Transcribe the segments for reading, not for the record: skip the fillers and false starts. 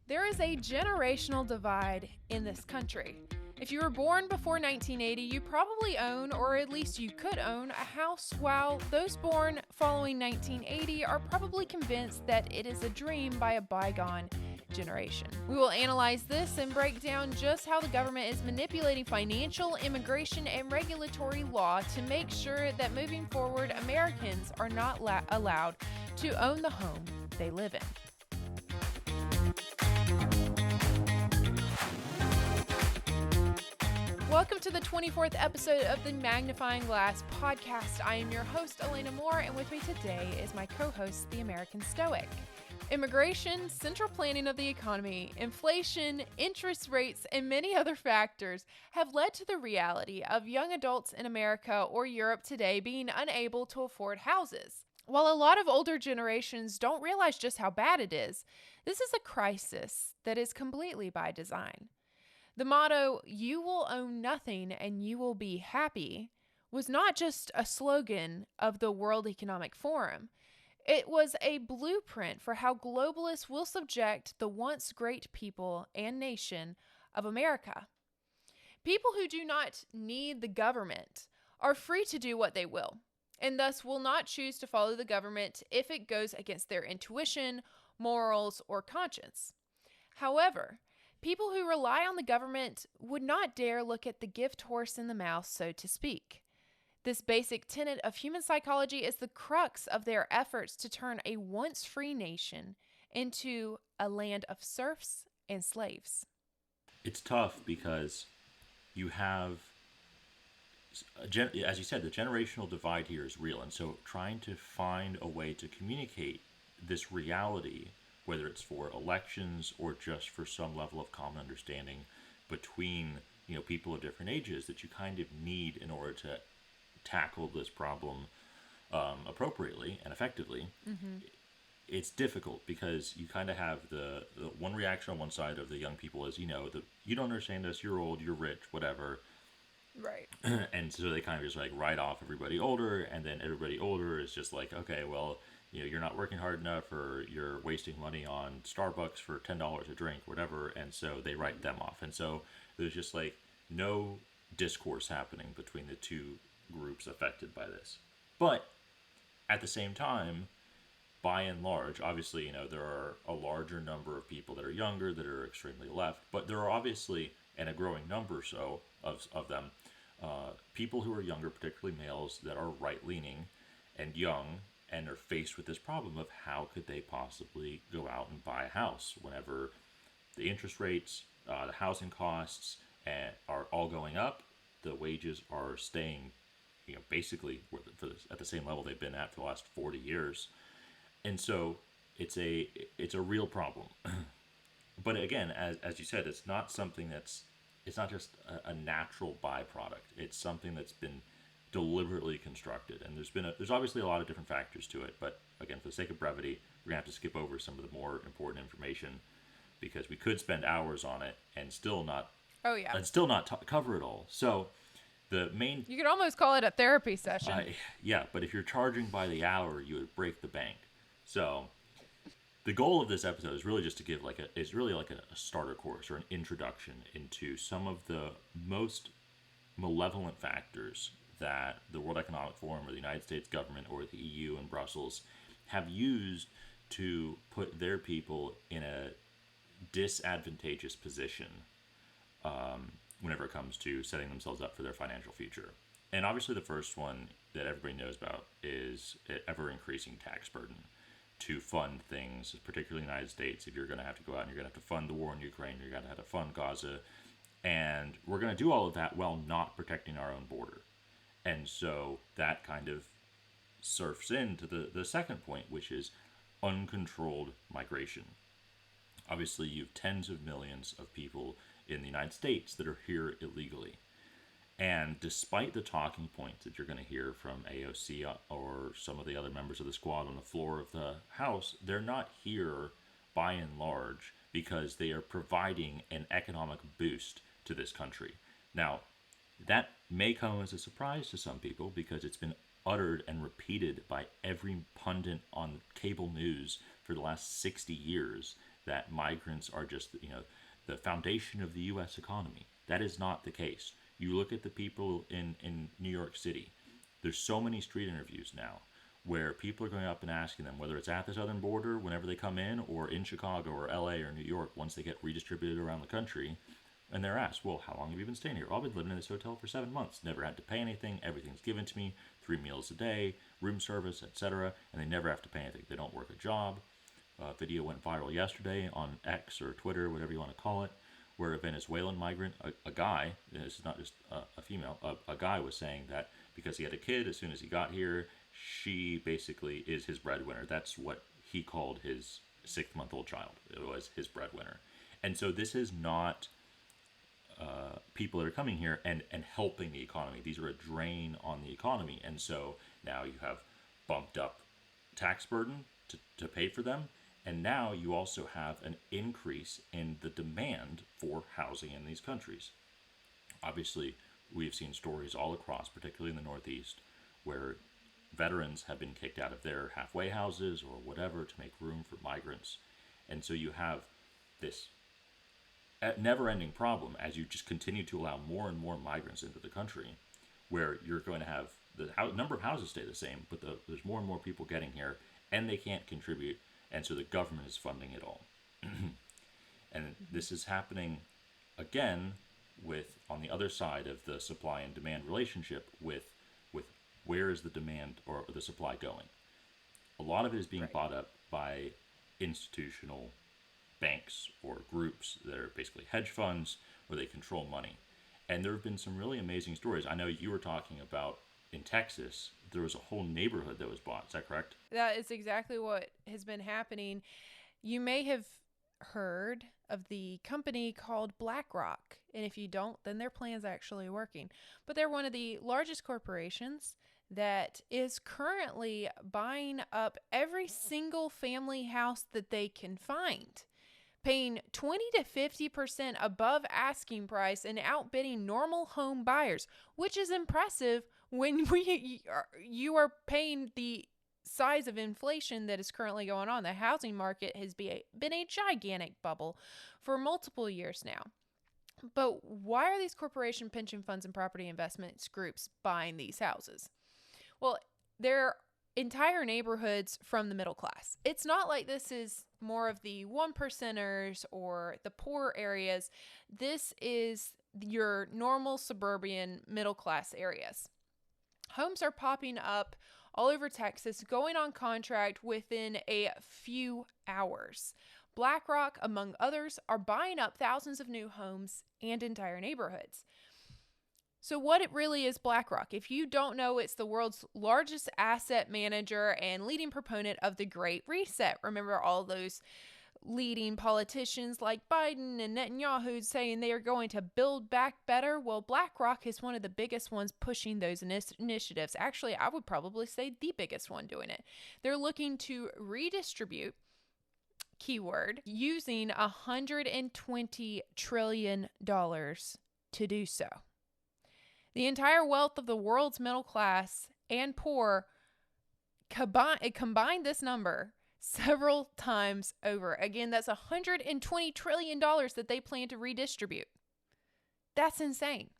There is a generational divide in this country. If you were born before 1980, you probably own, or at least you could own, a house, while those born following 1980 are probably convinced that it is a dream by a bygone generation. We will analyze this and break down just how the government is manipulating financial, immigration, and regulatory law to make sure that moving forward, Americans are not allowed to own the home they live in. Welcome to the 24th episode of the Magnifying podcast. I am your host, Elena Moore, and with me today is my co-host, the American Stoic. Immigration, central planning of the economy, inflation, interest rates, and many other factors have led to the reality of young adults in America or Europe today being unable to afford houses. While a lot of older generations don't realize just how bad it is, this is a crisis that is completely by design. The motto, "You will own nothing and you will be happy," was not just a slogan of the World Economic Forum. It was a blueprint for how globalists will subject the once great people and nation of America. People who do not need the government are free to do what they will, and thus will not choose to follow the government if it goes against their intuition, morals, or conscience. However, people who rely on the government would not dare look at the gift horse in the mouth, so to speak. This basic tenet of human psychology is the crux of their efforts to turn a once free nation into a land of serfs and slaves. It's tough because you have, as you said, the generational divide here is real. And so trying to find a way to communicate this reality, whether it's for elections or just for some level of common understanding between people of different ages that you kind of need in order to tackle this problem appropriately and effectively. It's difficult because you kind of have the one reaction on one side of the young people is, you don't understand us, you're old, you're rich, whatever. Right. And so they kind of just like write off everybody older, and then everybody older is just like, okay, well, you're not working hard enough, or you're wasting money on Starbucks for $10 a drink, whatever, and so they write them off. And so there's just like no discourse happening between the two groups affected by this. But at the same time, by and large, obviously, there are a larger number of people that are younger that are extremely left, but there are obviously, and a growing number so of them, people who are younger, particularly males, that are right-leaning and young, and are faced with this problem of how could they possibly go out and buy a house whenever the interest rates, the housing costs are all going up, the wages are staying, basically at the same level they've been at for the last 40 years. And so it's a real problem. But again, as you said, it's not something it's not just a natural byproduct. It's something that's been deliberately constructed, and there's obviously a lot of different factors to it, but again, for the sake of brevity, we're gonna have to skip over some of the more important information because we could spend hours on it and still not cover it all. So the main, You could almost call it a therapy session. but if you're charging by the hour, you would break the bank. So the goal of this episode is really just to give like a starter course or an introduction into some of the most malevolent factors that the World Economic Forum or the United States government or the EU and Brussels have used to put their people in a disadvantageous position whenever it comes to setting themselves up for their financial future. And obviously the first one that everybody knows about is an ever-increasing tax burden to fund things, particularly in the United States. If you're going to have to go out and you're going to have to fund the war in Ukraine, you're going to have to fund Gaza, and we're going to do all of that while not protecting our own border. And so that kind of surfs into the second point, which is uncontrolled migration. Obviously, you have tens of millions of people in the United States that are here illegally. And despite the talking points that you're going to hear from AOC or some of the other members of the squad on the floor of the House, they're not here by and large because they are providing an economic boost to this country. Now, that may come as a surprise to some people because it's been uttered and repeated by every pundit on cable news for the last 60 years that migrants are just, the foundation of the U.S. economy. That is not the case. You look at the people in New York City. There's so many street interviews now where people are going up and asking them, whether it's at the southern border whenever they come in, or in Chicago or LA or New York once they get redistributed around the country, and they're asked, well, how long have you been staying here? Well, I've been living in this hotel for 7 months. Never had to pay anything. Everything's given to me. 3 meals a day, room service, etc. And they never have to pay anything. They don't work a job. A video went viral yesterday on X or Twitter, whatever you want to call it, where a Venezuelan migrant, a guy, this is not just a female, a guy was saying that because he had a kid as soon as he got here, she basically is his breadwinner. That's what he called his 6-month-old child. It was his breadwinner. And so this is not people that are coming here and helping the economy. These are a drain on the economy. And so now you have bumped up tax burden to pay for them. And now you also have an increase in the demand for housing in these countries. Obviously, we've seen stories all across, particularly in the Northeast, where veterans have been kicked out of their halfway houses or whatever to make room for migrants. And so you have this never-ending problem as you just continue to allow more and more migrants into the country, where you're going to have the number of houses stay the same, but there's more and more people getting here, and they can't contribute, and so the government is funding it all. And this is happening again with, on the other side of the supply and demand relationship, with where is the demand or the supply going. A lot of it is being bought up by institutional banks or groups that are basically hedge funds where they control money. And there have been some really amazing stories. I know you were talking about in Texas, there was a whole neighborhood that was bought. Is that correct? That is exactly what has been happening. You may have heard of the company called BlackRock. And if you don't, then their plan's actually working. But they're one of the largest corporations that is currently buying up every single family house that they can find, paying 20 to 50% above asking price and outbidding normal home buyers, which is impressive when you are paying the size of inflation that is currently going on. The housing market has been a gigantic bubble for multiple years now. But why are these corporation pension funds and property investments groups buying these houses? Well, they're entire neighborhoods from the middle class. It's not like this is more of the 1%ers or the poor areas. This is your normal suburban middle class areas. Homes are popping up all over Texas, going on contract within a few hours. BlackRock, among others, are buying up thousands of new homes and entire neighborhoods. So what it really is BlackRock, if you don't know, it's the world's largest asset manager and leading proponent of the Great Reset. Remember all those leading politicians like Biden and Netanyahu saying they are going to build back better? Well, BlackRock is one of the biggest ones pushing those initiatives. Actually, I would probably say the biggest one doing it. They're looking to redistribute, keyword, using $120 trillion to do so. The entire wealth of the world's middle class and poor combine this number several times over. Again, that's $120 trillion that they plan to redistribute. That's insane.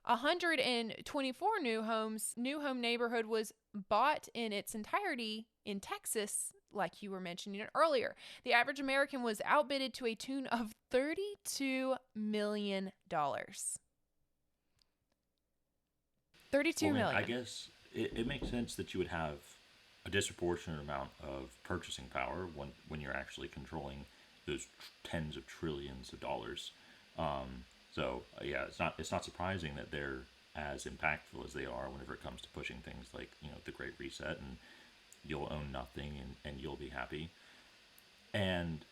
124 new home neighborhood was bought in its entirety in Texas, like you were mentioning earlier. The average American was outbidded to a tune of $32 million. 32 million. I guess it makes sense that you would have a disproportionate amount of purchasing power when you're actually controlling those tens of trillions of dollars. Yeah, it's not surprising that they're as impactful as they are whenever it comes to pushing things like, the Great Reset and you'll own nothing and you'll be happy. And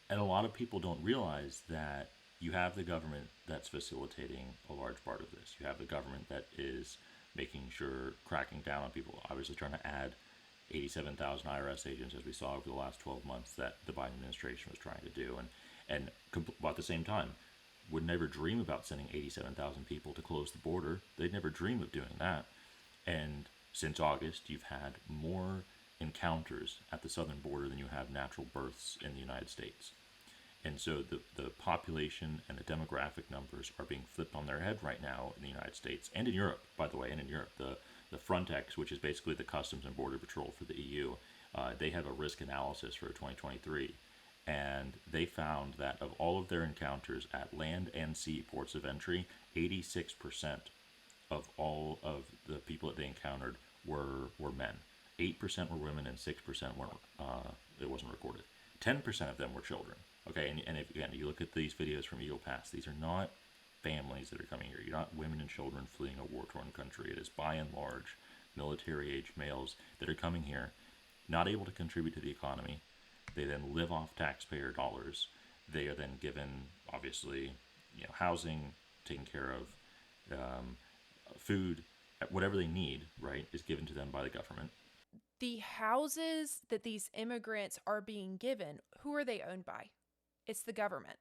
a lot of people don't realize that you have the government that's facilitating a large part of this. You have the government that is making sure, cracking down on people, obviously trying to add 87,000 IRS agents, as we saw over the last 12 months that the Biden administration was trying to do. And at the same time, would never dream about sending 87,000 people to close the border. They'd never dream of doing that. And since August, you've had more encounters at the southern border than you have natural births in the United States. And so the population and the demographic numbers are being flipped on their head right now in the United States and in Europe, by the way. And in Europe, the Frontex, which is basically the Customs and Border Patrol for the EU, they have a risk analysis for 2023. And they found that of all of their encounters at land and sea ports of entry, 86% of all of the people that they encountered were men. 8% were women and 6% weren't. It wasn't recorded. 10% of them were children. Okay, and if, again, you look at these videos from Eagle Pass, these are not families that are coming here. You're not women and children fleeing a war-torn country. It is, by and large, military-age males that are coming here, not able to contribute to the economy. They then live off taxpayer dollars. They are then given, obviously, housing, taken care of, food, whatever they need, right, is given to them by the government. The houses that these immigrants are being given, who are they owned by? It's the government.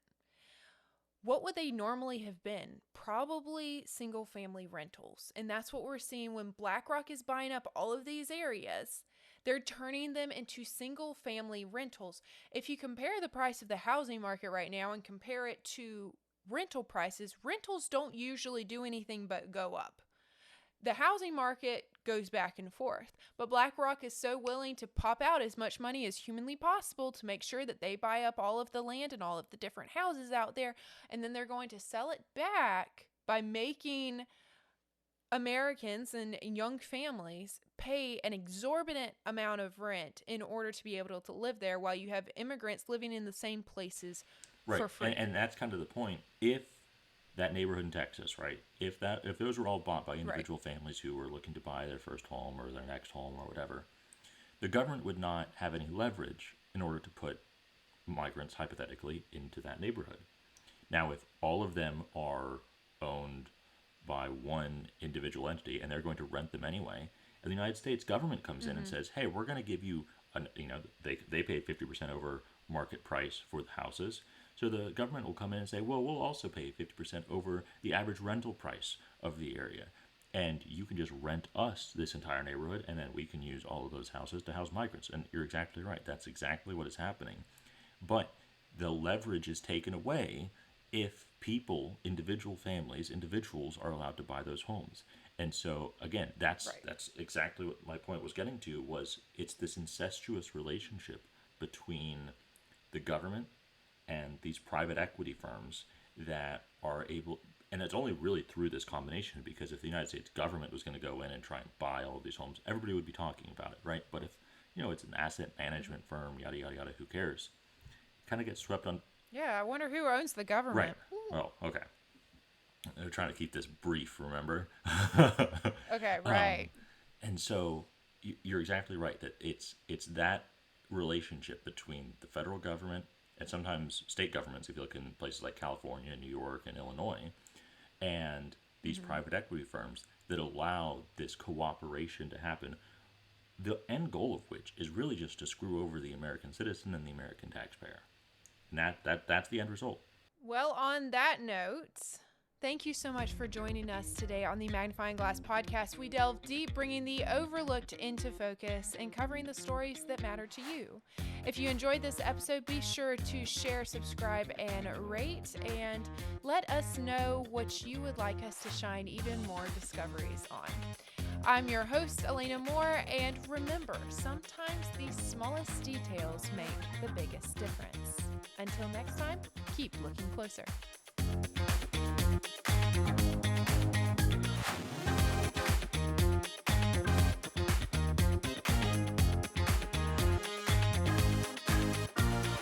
What would they normally have been? Probably single family rentals. And that's what we're seeing when BlackRock is buying up all of these areas. They're turning them into single family rentals. If you compare the price of the housing market right now and compare it to rental prices, rentals don't usually do anything but go up. The housing market goes back and forth, but BlackRock is so willing to pop out as much money as humanly possible to make sure that they buy up all of the land and all of the different houses out there, and then they're going to sell it back by making Americans and young families pay an exorbitant amount of rent in order to be able to live there, while you have immigrants living in the same places for free. And that's kind of the point. If that neighborhood in Texas, right? If those were all bought by individual families who were looking to buy their first home or their next home or whatever, the government would not have any leverage in order to put migrants, hypothetically, into that neighborhood. Now, if all of them are owned by one individual entity and they're going to rent them anyway, and the United States government comes in and says, hey, we're going to give you, they paid 50% over market price for the houses. So the government will come in and say, well, we'll also pay 50% over the average rental price of the area. And you can just rent us this entire neighborhood, and then we can use all of those houses to house migrants. And you're exactly right. That's exactly what is happening. But the leverage is taken away if people, individual families, individuals are allowed to buy those homes. And so, again, that's exactly what my point was getting to, was it's this incestuous relationship between the government and these private equity firms that are able, and it's only really through this combination, because if the United States government was going to go in and try and buy all of these homes, everybody would be talking about it, right? But if, it's an asset management firm, yada, yada, yada, who cares? Kind of gets swept on. Yeah, I wonder who owns the government. Right. Well, okay. They're trying to keep this brief, remember? Okay, right. And so you're exactly right that it's that relationship between the federal government and sometimes state governments, if you look in places like California, New York, and Illinois, and these private equity firms that allow this cooperation to happen, the end goal of which is really just to screw over the American citizen and the American taxpayer. And that's the end result. Well, on that note, thank you so much for joining us today on the Magnifying Glass podcast. We delve deep, bringing the overlooked into focus and covering the stories that matter to you. If you enjoyed this episode, be sure to share, subscribe, and rate, and let us know what you would like us to shine even more discoveries on. I'm your host, Elena Moore, and remember, sometimes the smallest details make the biggest difference. Until next time, keep looking closer.